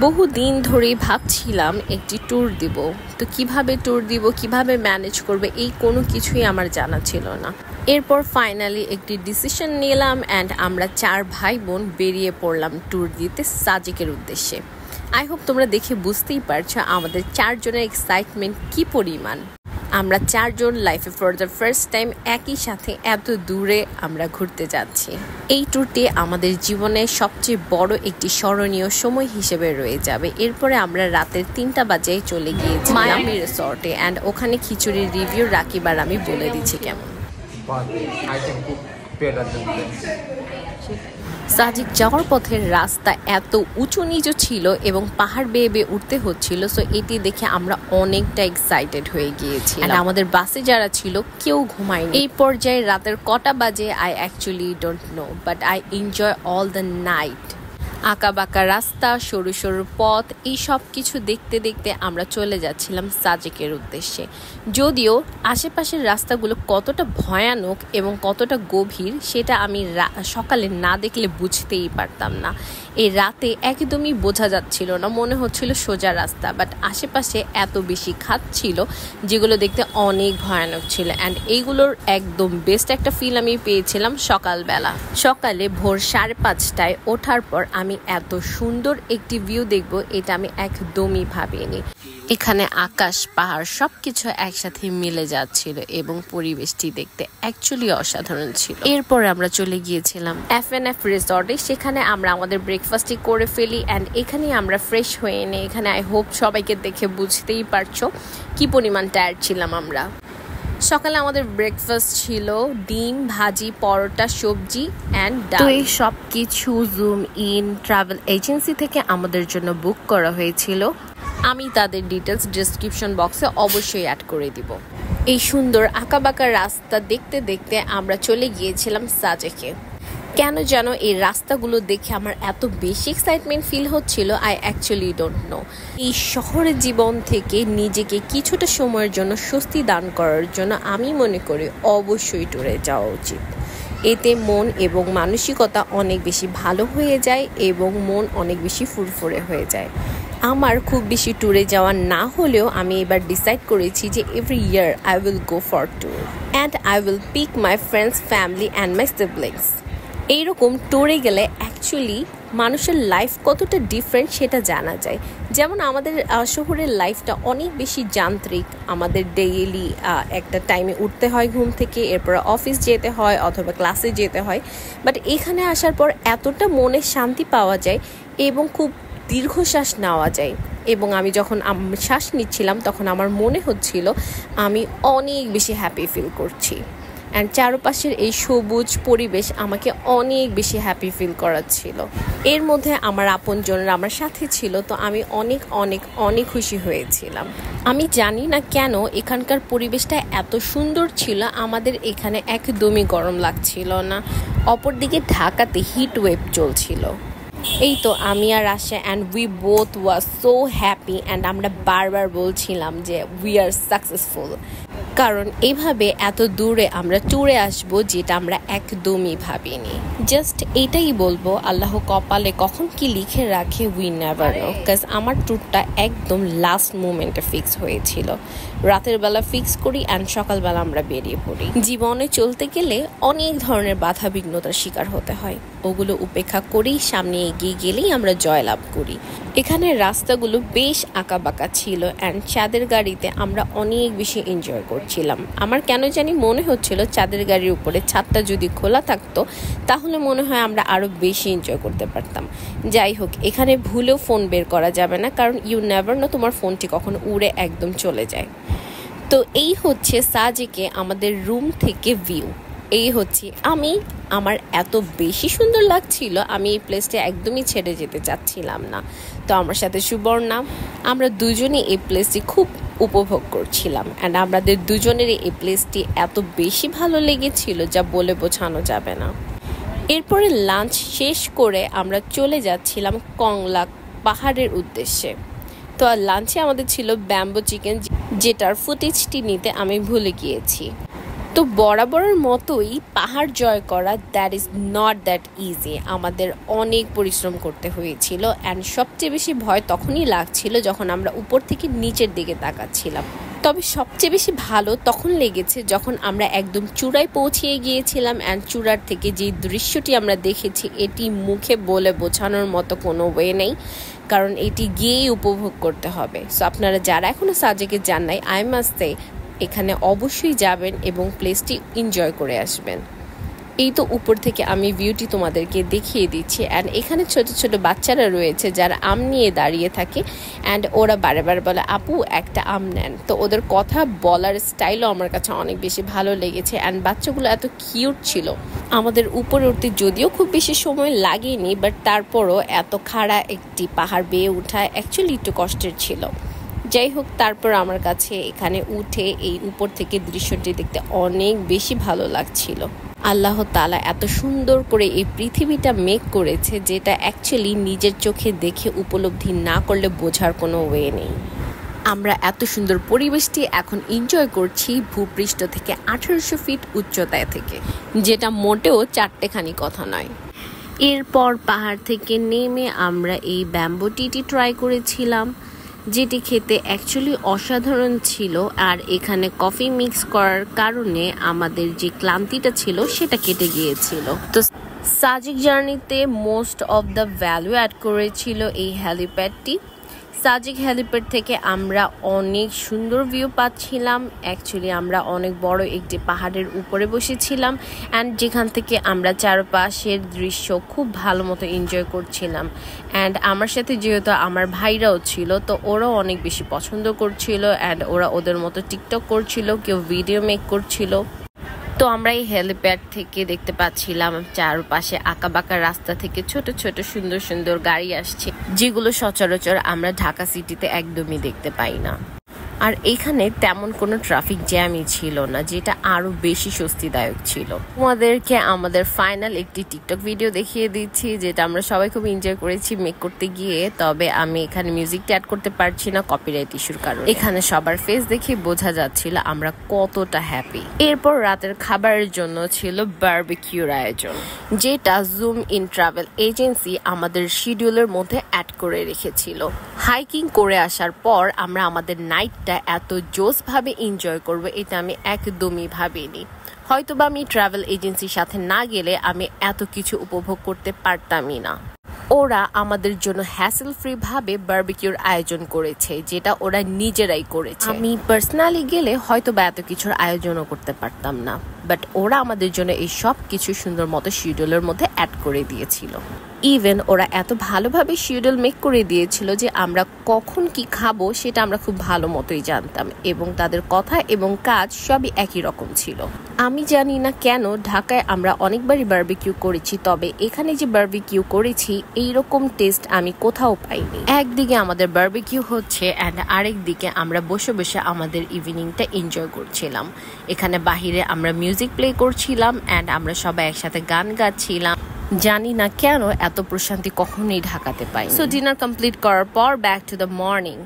বহুদিন ধরেই ভাবছিলাম একটি ট্যুর দিব, তো কিভাবে ট্যুর দিব, কিভাবে ম্যানেজ করবে, এই কোনো কিছুই আমার জানা ছিল না। এরপর ফাইনালি একটি ডিসিশন নিলাম অ্যান্ড আমরা 4 ভাই বোন বেরিয়ে পড়লাম ট্যুর দিতে সাজেকের উদ্দেশ্যে। আই হোপ তোমরা দেখে বুঝতেই পারছো আমাদের 4 জনের এক্সাইটমেন্ট কি পরিমাণ। আমরা 4 জন লাইফে ফর দ্য ফার্স্ট টাইম একই সাথে এত দূরে আমরা ঘুরতে যাচ্ছি। এই ট্যুরটি আমাদের জীবনের সবচেয়ে বড় একটি স্মরণীয় সময় হিসেবে রয়ে যাবে। এরপরে আমরা রাতের 3টা বাজে চলে গিয়েছি মায়ামি রিসর্টে অ্যান্ড ওখানে খিচুড়ির রিভিউ রাকিব আর আমি বলে দিচ্ছি কেমন। সাজেক যাওয়ার পথের রাস্তা এত উঁচু নিচু ছিল এবং পাহাড় বেয়ে বেয়ে উঠতে হচ্ছিল, সো এটি দেখে আমরা অনেকটা এক্সাইটেড হয়ে গিয়েছি। আর আমাদের বাসে যারা ছিল কেউ ঘুমায়নি। এই পর্যায়ে রাতের কটা বাজে I actually don't know, but I enjoy all the night. আঁকা বাঁকা রাস্তা, সরু সরু পথ, এই সব কিছু দেখতে দেখতে আমরা চলে যাচ্ছিলাম সাজেকের উদ্দেশ্যে। যদিও আশেপাশের রাস্তাগুলো কতটা ভয়ানক এবং কতটা গভীর সেটা আমি সকালে না দেখলে বুঝতেই পারতাম না। এই রাতে একদমই বোঝা যাচ্ছিল না, মনে হচ্ছিল সোজা রাস্তা, বাট আশেপাশে এত বেশি খাত ছিল যেগুলো দেখতে অনেক ভয়ানক ছিল। অ্যান্ড এইগুলোর একদম বেস্ট একটা ফিল আমি পেয়েছিলাম সকালবেলা। সকালে ভোর 5:30টায় ওঠার পর আমি এত সুন্দর একটি ভিউ দেখব এটা আমি একদমই ভাবিনি। এখানে আকাশ পাহাড় সবকিছু একসাথে মিলে যাচ্ছিল এবং পরিবেশটি দেখতে অ্যাকচুয়ালি অসাধারণ ছিল। এরপর আমরা চলে গিয়েছিলাম FNF রিসর্টে। সেখানে আমরা আমাদের ব্রেকফাস্টই করে ফেলি অ্যান্ড এখানেই আমরা ফ্রেশ হয়ে নিই। এখানে আই হোপ সবাইকে দেখে বুঝতেই পারছো কি পরিমাণ টায়ার্ড ছিলাম আমরা। সকালে আমাদের ব্রেকফাস্ট ছিল ডিম ভাজি, পরোটা, সবজি অ্যান্ড ডাল। তো এই সব কিছু জুম ইন ট্রাভেল এজেন্সি থেকে আমাদের জন্য বুক করা হয়েছিল। আমি তাদের ডিটেলস ডেসক্রিপশন বক্সে অবশ্যই অ্যাড করে দিব। এই সুন্দর আঁকাবাঁকা রাস্তা দেখতে দেখতে আমরা চলে গিয়েছিলাম সাজেকে। কেন যেন এই রাস্তাগুলো দেখে আমার এত বেশি এক্সাইটমেন্ট ফিল হচ্ছিল, আই অ্যাকচুয়ালি ডোন্ট নো। এই শহরের জীবন থেকে নিজেকে কিছুটা সময়ের জন্য স্বস্তি দান করার জন্য আমি মনে করি অবশ্যই ট্যুরে যাওয়া উচিত। এতে মন এবং মানসিকতা অনেক বেশি ভালো হয়ে যায় এবং মন অনেক বেশি ফুরফুরে হয়ে যায়। আমার খুব বেশি ট্যুরে যাওয়া না হলেও আমি এবার ডিসাইড করেছি যে every year I will go for tour and I will pick my friends, family and my siblings. এইরকম ট্যুরে গেলে অ্যাকচুয়ালি মানুষের লাইফ কতটা ডিফারেন্ট সেটা জানা যায়। যেমন আমাদের শহরের লাইফটা অনেক বেশি যান্ত্রিক, আমাদের ডেইলি একটা টাইমে উঠতে হয় ঘুম থেকে, এরপর অফিস যেতে হয় অথবা ক্লাসে যেতে হয়। বাট এখানে আসার পর এতটা মনে শান্তি পাওয়া যায় এবং খুব দীর্ঘশ্বাস নেওয়া যায়। এবং আমি যখন শ্বাস নিচ্ছিলাম তখন আমার মনে হচ্ছিল আমি অনেক বেশি হ্যাপি ফিল করছি। অ্যান্ড চারপাশের এই সবুজ পরিবেশ আমাকে অনেক বেশি হ্যাপি ফিল করাচ্ছিল। এর মধ্যে আমার আপনজনরা আমার সাথে ছিল, তো আমি অনেক অনেক অনেক খুশি হয়েছিলাম। আমি জানি না কেন এখানকার পরিবেশটা এত সুন্দর ছিল, আমাদের এখানে একদমই গরম লাগছিল না। অপরদিকে ঢাকাতে হিট ওয়েভ চলছিল। এই তো আমি আর Asha and we both was so happy and আমরা বারবার বলছিলাম যে উই আর সাকসেসফুল, কারণ এইভাবে এত দূরে আমরা ট্যুরে আসবো যেটা আমরা একদমই ভাবিনি। জাস্ট এটাই বলবো আল্লাহ কপালে কখন কি লিখে রাখে উই নেভার নো। বিকজ আমার ট্যুরটা একদম লাস্ট মোমেন্টে ফিক্স হয়েছিল। রাতের বেলা ফিক্স করি অ্যান্ড সকালবেলা আমরা বেরিয়ে পড়ি। জীবনে চলতে গেলে অনেক ধরনের বাধা বিঘ্নতার শিকার হতে হয়, ওগুলো উপেক্ষা করেই সামনে এগিয়ে গেলেই আমরা জয়লাভ করি। এখানে রাস্তাগুলো বেশ আঁকাবাঁকা ছিল অ্যান্ড চাঁদের গাড়িতে আমরা অনেক বেশি এনজয় করছিলাম। আমার কেন জানি মনে হচ্ছিল চাঁদের গাড়ির উপরে ছাদটা যদি খোলা থাকতো তাহলে মনে হয় আমরা আরও বেশি এনজয় করতে পারতাম। যাই হোক, এখানে ভুলেও ফোন বের করা যাবে না, কারণ ইউ নেভার নো তোমার ফোনটি কখন উড়ে একদম চলে যায়। তো এই হচ্ছে সাজেকে আমাদের রুম থেকে ভিউ। এই হচ্ছে আমার এত বেশি সুন্দর লাগছিল, আমি এই প্লেসটা একদমই ছেড়ে যেতে চাচ্ছিলাম না। তো আমার সাথে সুবর্ণা, আমরা দুজনেই এই প্লেসটি খুব উপভোগ করছিলাম অ্যান্ড আমাদের দুজনেরই এই প্লেসটি এত বেশি ভালো লেগেছিল যা বলে বোঝানো যাবে না। এরপরে লাঞ্চ শেষ করে আমরা চলে যাচ্ছিলাম কংলা পাহাড়ের উদ্দেশ্যে। তো আর লাঞ্চে আমাদের ছিল ব্যাম্বো চিকেন, যেটার ফুটেজটি নিতে আমি ভুলে গিয়েছি। তো বরাবরের মতোই পাহাড় জয় করা that is not that easy. আমাদের অনেক পরিশ্রম করতে হয়েছিল অ্যান্ড সবচেয়ে বেশি ভয় তখনই লাগছিল যখন আমরা উপর থেকে নিচের দিকে তাকাচ্ছিলাম। তবে সবচেয়ে বেশি ভালো তখন লেগেছে যখন আমরা একদম চূড়ায় পৌঁছিয়ে গিয়েছিলাম অ্যান্ড চূড়ার থেকে যে দৃশ্যটি আমরা দেখেছি এটি মুখে বলে বোঝানোর মতো কোনো ওয়ে নেই, কারণ এটি গিয়েই উপভোগ করতে হবে। সো আপনারা যারা এখনও সাজেকে যান নাই, আই মাস্ট সে এখানে অবশ্যই যাবেন এবং প্লেসটি এনজয় করে আসবেন। এই তো উপর থেকে আমি ভিউটি তোমাদেরকে দেখিয়ে দিচ্ছি অ্যান্ড এখানে ছোট ছোট বাচ্চারা রয়েছে যারা আম নিয়ে দাঁড়িয়ে থাকে অ্যান্ড ওরা বারে বলে আপু একটা আম নেন। তো ওদের কথা বলার স্টাইলও আমার কাছে অনেক বেশি ভালো লেগেছে অ্যান্ড বাচ্চাগুলো এত কিউট ছিল। আমাদের উপরে উঠতে যদিও খুব বেশি সময় লাগেনি, বাট তারপরও এত খাড়া একটি পাহাড় বেয়ে ওঠা অ্যাকচুয়ালি একটু কষ্টের ছিল। যাই হোক, তারপর আমার কাছে এখানে উঠে এই উপর থেকে দৃশ্যটি দেখতে অনেক বেশি ভালো লাগছিল। আল্লাহ তাআলা এত সুন্দর করে এই পৃথিবীটা মেক করেছে যেটা অ্যাকচুয়ালি নিজের চোখে দেখে উপলব্ধি না করলে বোঝার কোনো ওয়ে নেই। আমরা এত সুন্দর পরিবেশটি এখন এনজয় করছি ভূপৃষ্ঠ থেকে 1800 ফিট উচ্চতায় থেকে, যেটা মোটেও চারটেখানি কথা নয়। এরপর পাহাড় থেকে নেমে আমরা এই ব্যাম্বো টিটি ট্রাই করেছিলাম, যেটি খেতে অ্যাকচুয়ালি অসাধারণ ছিল। আর এখানে কফি মিক্স করার কারণে আমাদের যে ক্লান্তিটা ছিল সেটা কেটে গিয়েছিল। তো সাজেক জার্নিতে most of the value add করেছিল এই হেলিপ্যাডটি। সাজেক হেলিপ্যাড থেকে আমরা অনেক সুন্দর ভিউ পাচ্ছিলাম। অ্যাকচুয়ালি আমরা অনেক বড় একটি পাহাড়ের উপরে বসেছিলাম অ্যান্ড যেখান থেকে আমরা চারপাশের দৃশ্য খুব ভালো মতো এনজয় করছিলাম। অ্যান্ড আমার সাথে যেহেতু আমার ভাইরাও ছিল, তো ওরাও অনেক বেশি পছন্দ করছিল অ্যান্ড ওরা ওদের মতো টিকটক করছিল, কেউ ভিডিও মেক করছিল। তো আমরা এই হেলিপ্যাড থেকে দেখতে পাচ্ছিলাম চারপাশে আঁকাবাঁকা রাস্তা থেকে ছোট ছোট সুন্দর সুন্দর গাড়ি আসছে, যেগুলো সচরাচর আমরা ঢাকা সিটিতে একদমই দেখতে পাই না। আর এখানে তেমন কোনো ট্রাফিক জ্যামই ছিল না, যেটা আরো বেশি স্বস্তিদায়ক ছিল। তোমাদেরকে আমাদের ফাইনাল একটি টিকটক ভিডিও দেখিয়ে দিচ্ছি, যেটা আমরা সবাই খুব এনজয় করেছি মেক করতে গিয়ে। তবে আমি এখানে মিউজিকটা অ্যাড করতে পারছি না কপিরাইট ইস্যুর কারণে। এখানে সবার ফেস দেখে বোঝা যাচ্ছিল আমরা কতটা হ্যাপি। এরপর রাতের খাবারের জন্য ছিল বারবিকিউর আয়োজন, যেটা জুম ইন ট্রাভেল এজেন্সি আমাদের শিডিউলের মধ্যে অ্যাড করে রেখেছিল। হাইকিং করে আসার পর আমরা আমাদের নাইটটা এত জোস ভাবে এনজয় করবো এটা আমি একদমই ভাবিনি। হয়তোবা আমি ট্রাভেল এজেন্সির সাথে না গেলে আমি এত কিছু উপভোগ করতে পারতামই না। ওরা আমাদের জন্য হ্যাসেল ফ্রি ভাবে বারবিকিউর আয়োজন করেছে, যেটা ওরা নিজেরাই করেছে। আমি পার্সোনালি গেলে হয়তোবা এত কিছুর আয়োজনও করতে পারতাম না, বাট ওরা আমাদের জন্য এই সব কিছু সুন্দর মতো শিডিউলের মধ্যে অ্যাড করে দিয়েছিল। ইভেন ওরা এত ভালোভাবে শিডিউল মেক করে দিয়েছিল যে আমরা কখন কি খাবো সেটা আমরা খুব ভালো মতোই জানতাম, এবং তাদের কথা এবং কাজ সবই একই রকম ছিল। আমি জানি না কেন ঢাকায় আমরা অনেকবারই বারবিকিউ করেছি, তবে এখানে যে বারবিকিউ করেছি এইরকম টেস্ট আমি কোথাও পাইনি। একদিকে আমাদের বারবিকিউ হচ্ছে অ্যান্ড আরেক দিকে আমরা বসে বসে আমাদের ইভিনিংটা এনজয় করছিলাম। এখানে বাহিরে আমরা মিউজিক প্লে করছিলাম অ্যান্ড আমরা সবাই একসাথে গান গাচ্ছিলাম। জানি না কেন এত প্রশান্তি কখনোই ঢাকাতে পাই। সো ডিনার কমপ্লিট করার পর back to the morning.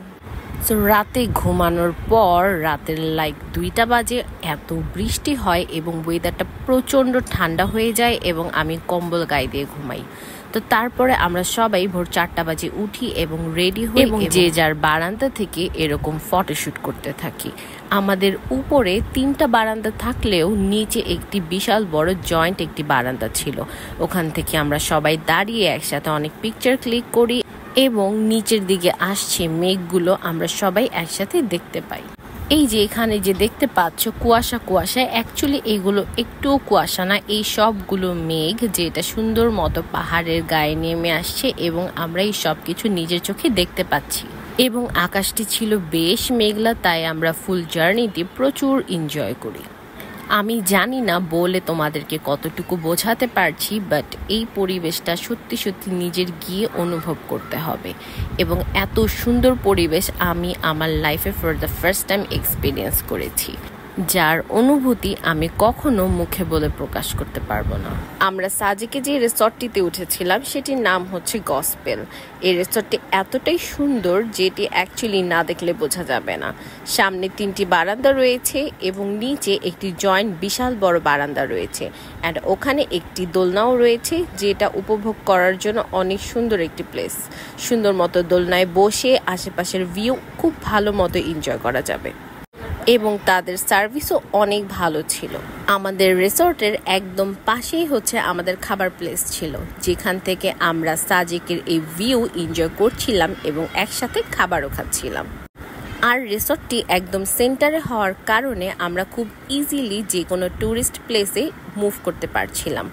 So রাতে ঘুমানোর পর রাতের 2টা বাজে এত বৃষ্টি হয় এবং ওয়েদারটা প্রচণ্ড ঠান্ডা হয়ে যায় এবং আমি কম্বল গায়ে দিয়ে ঘুমাই। তো তারপরে আমরা সবাই ভোর 4টা বাজে উঠি এবং রেডি হই এবং যে যার বারান্দা থেকে এরকম ফটোশুট করতে থাকি। আমাদের উপরে 3টা বারান্দা থাকলেও নিচে একটি বিশাল বড় জয়েন্ট একটি বারান্দা ছিল। ওখান থেকে আমরা সবাই দাঁড়িয়ে একসাথে অনেক পিকচার ক্লিক করি এবং নিচের দিকে আসছে মেঘগুলো আমরা সবাই একসাথে দেখতে পাই। এই যে এখানে যে দেখতে পাচ্ছ কুয়াশা কুয়াশা, অ্যাকচুয়ালি এগুলো একটুও কুয়াশা না, এই সবগুলো মেঘ যেটা সুন্দর মতো পাহাড়ের গায়ে নেমে আসছে এবং আমরা এই সব কিছু নিজের চোখে দেখতে পাচ্ছি। এবং আকাশটি ছিল বেশ মেঘলা, তাই আমরা ফুল জার্নিটি প্রচুর এনজয় করি। আমি জানি না বলে তোমাদেরকে কতটুকু বোঝাতে পারছি, বাট এই পরিবেশটা সত্যি সত্যি নিজের গিয়ে অনুভব করতে হবে। এবং এত সুন্দর পরিবেশ আমি আমার লাইফে for the first time experience করেছি। যার অনুভূতি আমি কখনো মুখে বলে প্রকাশ করতে পারবো না। আমরা সাজেকে যে রিসর্টটিতে উঠেছিলাম সেটির নাম হচ্ছে গসপেল। এই রিসর্টটি এতটাই সুন্দর যেটি অ্যাকচুয়ালি না দেখলে বোঝা যাবে না। সামনে 3টি বারান্দা রয়েছে এবং নিচে একটি জয়েন্ট বিশাল বড় বারান্দা রয়েছে, অ্যান্ড ওখানে একটি দোলনাও রয়েছে যেটা উপভোগ করার জন্য অনেক সুন্দর একটি প্লেস। সুন্দর মতো দোলনায় বসে আশেপাশের ভিউ খুব ভালো মতো এনজয় করা যাবে এবং তাদের সার্ভিসও অনেক ভালো ছিল। আমাদের রিসর্টের একদম পাশেই হচ্ছে আমাদের খাবার প্লেস ছিল, যেখান থেকে আমরা সাজেকের এই ভিউ এনজয় করছিলাম এবং একসাথে খাবারও খাচ্ছিলাম। আর রিসর্টটি একদম সেন্টারে হওয়ার কারণে আমরা খুব ইজিলি যে কোনো ট্যুরিস্ট প্লেসে মুভ করতে পারছিলাম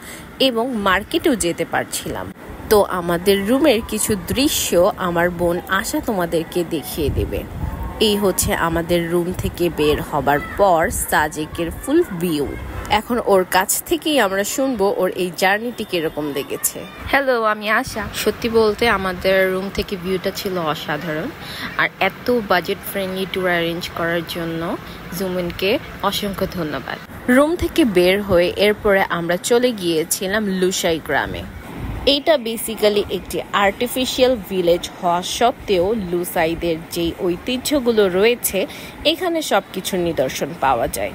এবং মার্কেটেও যেতে পারছিলাম। তো আমাদের রুমের কিছু দৃশ্য আমার বোন আশা তোমাদেরকে দেখিয়ে দেবে। এই হচ্ছে আমাদের রুম থেকে বের হবার পর সাজেকের ফুল ভিউ। এখন ওর কাছ থেকেই আমরা শুনবো ওর এই জার্নিটি কিরকম লেগেছে। হ্যালো, আমি আশা। সত্যি বলতে আমাদের রুম থেকে ভিউটা ছিল অসাধারণ, আর এত বাজেট ফ্রেন্ডলি ট্যুর অ্যারেঞ্জ করার জন্য জুমিনকে অসংখ্য ধন্যবাদ। রুম থেকে বের হয়ে এরপরে আমরা চলে গিয়েছিলাম লুসাই গ্রামে। এইটা বেসিক্যালি একটি আর্টিফিশিয়াল ভিলেজ হওয়া সত্ত্বেও লুসাইদের যেই ঐতিহ্যগুলো রয়েছে এখানে সবকিছুর নিদর্শন পাওয়া যায়।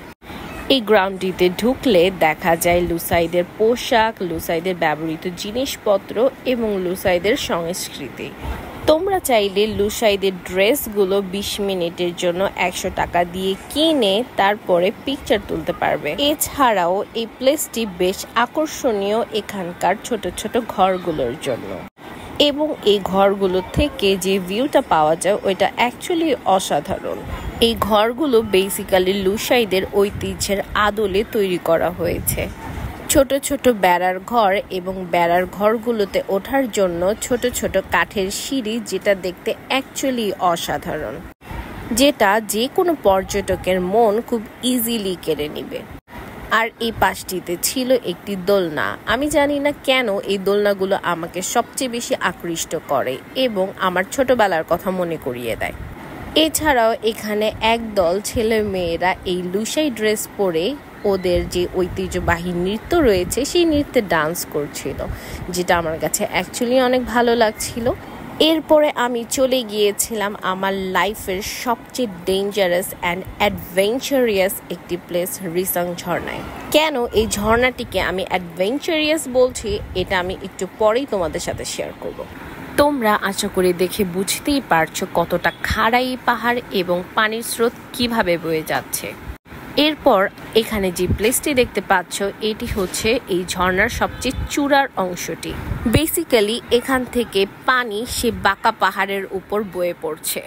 এই গ্রামটিতে ঢুকলে দেখা যায় লুসাইদের পোশাক, লুসাইদের ব্যবহৃত জিনিসপত্র এবং লুসাইদের সংস্কৃতি। তোমরা চাইলে লুসাইদের ড্রেসগুলো 20 মিনিটের জন্য 100 টাকা দিয়ে কিনে তারপরে পিকচার তুলতে পারবে। এছাড়াও এই প্লেসটি বেশ আকর্ষণীয় এখানকার ছোট ছোট ঘরগুলোর জন্য, এবং এই ঘরগুলো থেকে যে ভিউটা পাওয়া যায় ওইটা অ্যাকচুয়ালি অসাধারণ। এই ঘরগুলো বেসিক্যালি লুসাইদের ঐতিহ্যের আদলে তৈরি করা হয়েছে। ছোট ছোট বেড়ার ঘর এবং বেড়ার ঘরগুলোতে ওঠার জন্য ছোট ছোট কাঠের সিঁড়ি, যেটা দেখতে অ্যাকচুয়ালি অসাধারণ, যেটা যে কোনো পর্যটকের মন খুব ইজিলি কেড়ে নিবে। আর এই পাশটিতে ছিল একটি দোলনা। আমি জানি না কেন এই দোলনাগুলো আমাকে সবচেয়ে বেশি আকৃষ্ট করে এবং আমার ছোটবেলার কথা মনে করিয়ে দেয়। এছাড়াও এখানে একদল ছেলে মেয়েরা এই লুসাই ড্রেস পরে ওদের যে ঐতিহ্যবাহী নৃত্য রয়েছে সেই নৃত্যে ডান্স করছিল, যেটা আমার কাছে অ্যাকচুয়ালি অনেক ভালো লাগছিল। এরপরে আমি চলে গিয়েছিলাম আমার লাইফের সবচেয়ে ডেঞ্জারাস অ্যান্ড অ্যাডভেঞ্চারিয়াস একটি প্লেস, রিসং ঝর্ণায়। কেন এই ঝর্ণাটিকে আমি অ্যাডভেঞ্চারিয়াস বলছি এটা আমি একটু পরেই তোমাদের সাথে শেয়ার করব। তোমরা আশা করি দেখে বুঝতেই পারছো কতটা খাড়া এই পাহাড় এবং পানির স্রোত কিভাবে বয়ে যাচ্ছে। এরপর এখানে যে প্লেসটি দেখতে পাচ্ছ এটি হচ্ছে এই ঝর্ণার সবচেয়ে চূড়ার অংশটি। বেসিক্যালি এখান থেকে পানি সে বাঁকা পাহাড়ের উপর বয়ে পড়ছে।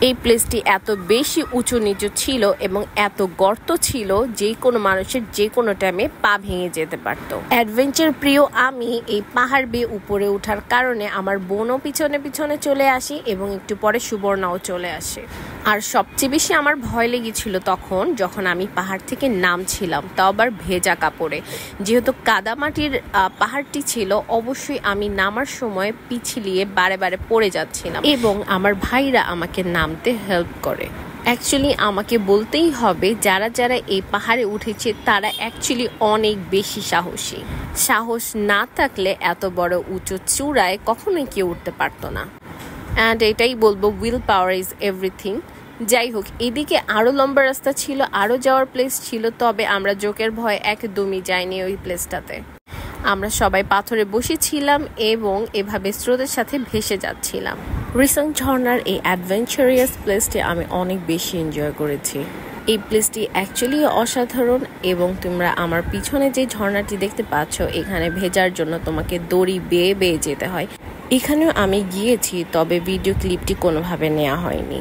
এই প্লেসটি এত বেশি উঁচু নিচু ছিল এবং এত গর্ত ছিল যে কোনো মানুষের যে কোনো টাইমে পা ভেঙে যেতে পারতো। অ্যাডভেঞ্চার প্রিয় আমি এই পাহাড় বেয়ে উপরে ওঠার কারণে আমার বোনও পিছনে পিছনে চলে আসি এবং একটু পরে সুবর্ণাও চলে আসে। আর সবচেয়ে বেশি আমার ভয় লেগেছিল তখন যখন আমি পাহাড় থেকে নামছিলাম, তাও আবার ভেজা কাপড়ে। যেহেতু কাদামাটির পাহাড়টি ছিল, অবশ্যই আমি নামার সময় পিছলিয়ে বারে বারে পড়ে যাচ্ছিলাম এবং আমার ভাইরা আমাকে নামতে হেল্প করে। অ্যাকচুয়ালি আমাকে বলতেই হবে যারা যারা এই পাহাড়ে উঠেছে তারা অ্যাকচুয়ালি অনেক বেশি সাহসী। সাহস না থাকলে এত বড় উঁচু চূড়ায় কখনোই কেউ উঠতে পারতো না। অ্যান্ড এটাই বলবো, উইল পাওয়ার ইজ এভরিথিং। যাই হোক, এদিকে আরও লম্বা রাস্তা ছিল, আরও যাওয়ার প্লেস ছিল, তবে আমরা জোকের ভয় একদমই যাইনি ওই প্লেসটাতে। আমরা সবাই পাথরে বসেছিলাম এবং এভাবে স্রোতের সাথে ভেসে যাচ্ছিলাম। রিসং ঝর্ণার এই অ্যাডভেঞ্চারিয়াস প্লেসটি আমি অনেক বেশি এনজয় করেছি। এই প্লেসটি অ্যাকচুয়ালি অসাধারণ এবং তোমরা আমার পিছনে যে ঝর্ণাটি দেখতে পাচ্ছ এখানে ভেজার জন্য তোমাকে দড়ি বেয়ে বেয়ে যেতে হয়। এখানেও আমি গিয়েছি, তবে ভিডিও ক্লিপটি কোনোভাবে নেওয়া হয়নি।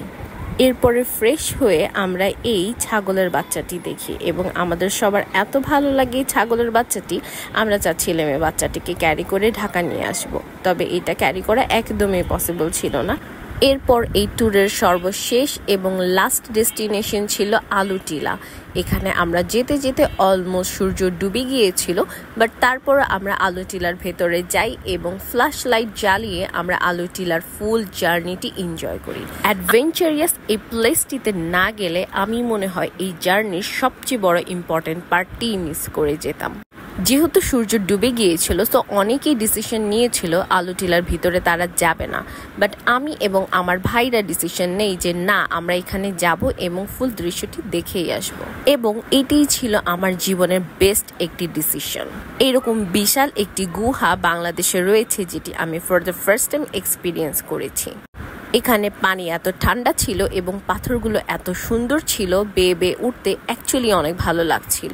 এরপরে ফ্রেশ হয়ে আমরা এই ছাগলের বাচ্চাটি দেখি এবং আমাদের সবার এত ভালো লাগে ছাগলের বাচ্চাটি, আমরা চাচ্ছিলাম এই বাচ্চাটিকে ক্যারি করে ঢাকা নিয়ে আসব। তবে এটা ক্যারি করা একদমই পসিবল ছিল না। এরপর এই ট্যুরের সর্বশেষ এবং লাস্ট ডেস্টিনেশন ছিল আলুটিলা। এখানে আমরা যেতে যেতে অলমোস্ট সূর্য ডুবে গিয়েছিল, বাট তারপর আমরা আলুটিলার ভেতরে যাই এবং ফ্ল্যাশ লাইট জ্বালিয়ে আমরা আলুটিলার ফুল জার্নিটি এনজয় করি। অ্যাডভেঞ্চারিয়াস এই প্লেসটিতে না গেলে আমি মনে হয় এই জার্নির সবচেয়ে বড় ইম্পর্টেন্ট পার্টটি মিস করে যেতাম। যেহেতু সূর্য ডুবে গিয়েছিল, তো অনেকেই ডিসিশন নিয়েছিল আলুটিলার ভিতরে তারা যাবে না, বাট আমি এবং আমার ভাইরা ডিসিশন নেই যে না, আমরা এখানে যাব এবং ফুল দৃশ্যটি দেখেই আসব। এবং এটিই ছিল আমার জীবনের বেস্ট একটি ডিসিশন। এরকম বিশাল একটি গুহা বাংলাদেশে রয়েছে যেটি আমি for the first time experience করেছি। এখানে পানি এত ঠান্ডা ছিল এবং পাথরগুলো এত সুন্দর ছিল, বেয়ে বেয়ে উঠতে অ্যাকচুয়ালি অনেক ভালো লাগছিল।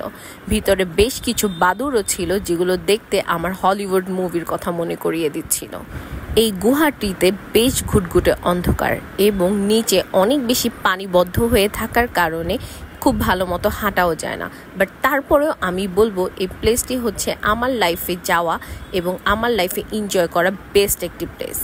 ভিতরে বেশ কিছু বাদুড়ও ছিল যেগুলো দেখতে আমার হলিউড মুভির কথা মনে করিয়ে দিচ্ছিল। এই গুহাটিতে বেশ ঘুটঘুটে অন্ধকার এবং নিচে অনেক বেশি পানিবদ্ধ হয়ে থাকার কারণে খুব ভালো মতো হাঁটাও যায় না, বাট তারপরেও আমি বলবো এই প্লেসটি হচ্ছে আমার লাইফে যাওয়া এবং আমার লাইফে এনজয় করা বেস্ট একটি প্লেস।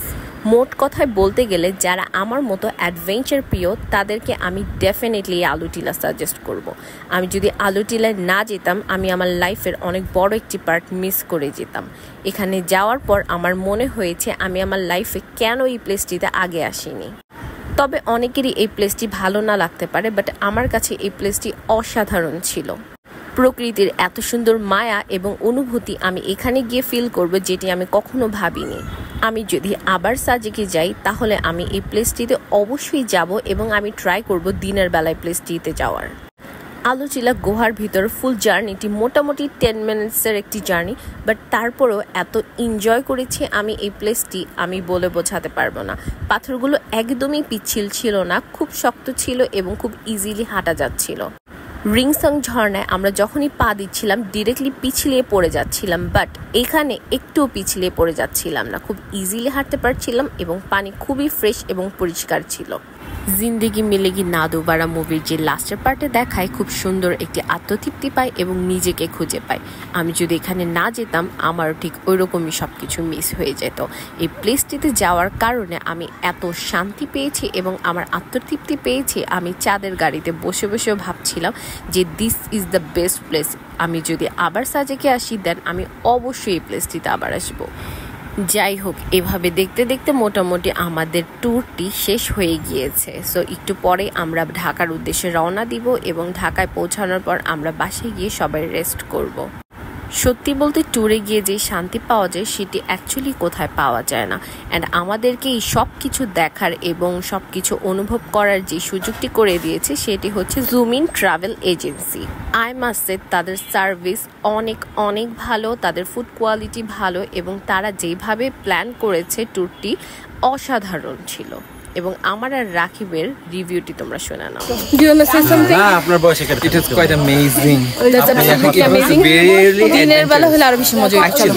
মোট কথায় বলতে গেলে যারা আমার মতো অ্যাডভেঞ্চার প্রিয় তাদেরকে আমি ডেফিনেটলি আলুটিলা সাজেস্ট করব। আমি যদি আলুটিলায় না যেতাম, আমি আমার লাইফের অনেক বড় একটি পার্ট মিস করে যেতাম। এখানে যাওয়ার পর আমার মনে হয়েছে আমি আমার লাইফে কেন এই প্লেসটিতে আগে আসিনি। তবে অনেকেরই এই প্লেসটি ভালো না লাগতে পারে, বাট আমার কাছে এই প্লেসটি অসাধারণ ছিল। প্রকৃতির এত সুন্দর মায়া এবং অনুভূতি আমি এখানে গিয়ে ফিল করব যেটি আমি কখনো ভাবিনি। আমি যদি আবার সাজেকে যাই তাহলে আমি এই প্লেসটিতে অবশ্যই যাব এবং আমি ট্রাই করব দিনের বেলায় প্লেসটিতে যাওয়ার। আলুটিলা গুহার ভিতর ফুল জার্নিটি মোটামুটি 10 মিনিটসের একটি জার্নি, বাট তারপরেও এত এনজয় করেছি আমি এই প্লেসটি আমি বলে বোঝাতে পারবো না। পাথরগুলো একদমই পিচ্ছিল ছিল না, খুব শক্ত ছিল এবং খুব ইজিলি হাঁটা যাচ্ছিল। রিংসং ঝর্ণায় আমরা যখনই পা দিচ্ছিলাম ডিরেক্টলি পিছলিয়ে পড়ে যাচ্ছিলাম, বাট এখানে একটুও পিছলিয়ে পড়ে যাচ্ছিলাম না, খুব ইজিলি হাঁটতে পারছিলাম এবং পানি খুবই ফ্রেশ এবং পরিষ্কার ছিল। জিন্দেগি মিলেগি না দুবারা মুভির যে লাস্টের পার্টে দেখায় খুব সুন্দর একটি আত্মতৃপ্তি পায় এবং নিজেকে খুঁজে পায়। আমি যদি এখানে না যেতাম আমারও ঠিক ওই রকমই সব কিছু মিস হয়ে যেত। এই প্লেসটিতে যাওয়ার কারণে আমি এত শান্তি পেয়েছি এবং আমার আত্মতৃপ্তি পেয়েছি, আমি চাঁদের গাড়িতে বসে বসেও ভাবছিলাম যে this is the best place. আমি যদি আবার সাজেকে আসি দেন আমি অবশ্যই এই প্লেসটিতে আবার আসবো। যাই হোক, এভাবে দেখতে দেখতে মোটামুটি আমাদের ট্যুরটি শেষ হয়ে গিয়েছে। সো একটু পরে আমরা ঢাকার উদ্দেশ্যে রওনা দিব এবং ঢাকায় পৌঁছানোর পর আমরা বাসায় গিয়ে সবাই রেস্ট করব। সত্যি বলতে ট্যুরে গিয়ে যে শান্তি পাওয়া যায় সেটি অ্যাকচুয়ালি কোথায় পাওয়া যায় না। অ্যান্ড আমাদেরকে এই সব কিছু দেখার এবং সব কিছু অনুভব করার যে সুযোগটি করে দিয়েছে সেটি হচ্ছে Zoomin travel agency. I must say তাদের সার্ভিস অনেক অনেক ভালো, তাদের ফুড কোয়ালিটি ভালো এবং তারা যেভাবে প্ল্যান করেছে ট্যুরটি অসাধারণ ছিল। এবং আমার আর রাকিবের রিভিউটি তোমরা শুনে নাও। Do you want to say something? আপনার বয়স এখানে it is quite amazing. That's absolutely amazing. দিনের বেলা হলে আরো বেশি মজা হচ্ছে।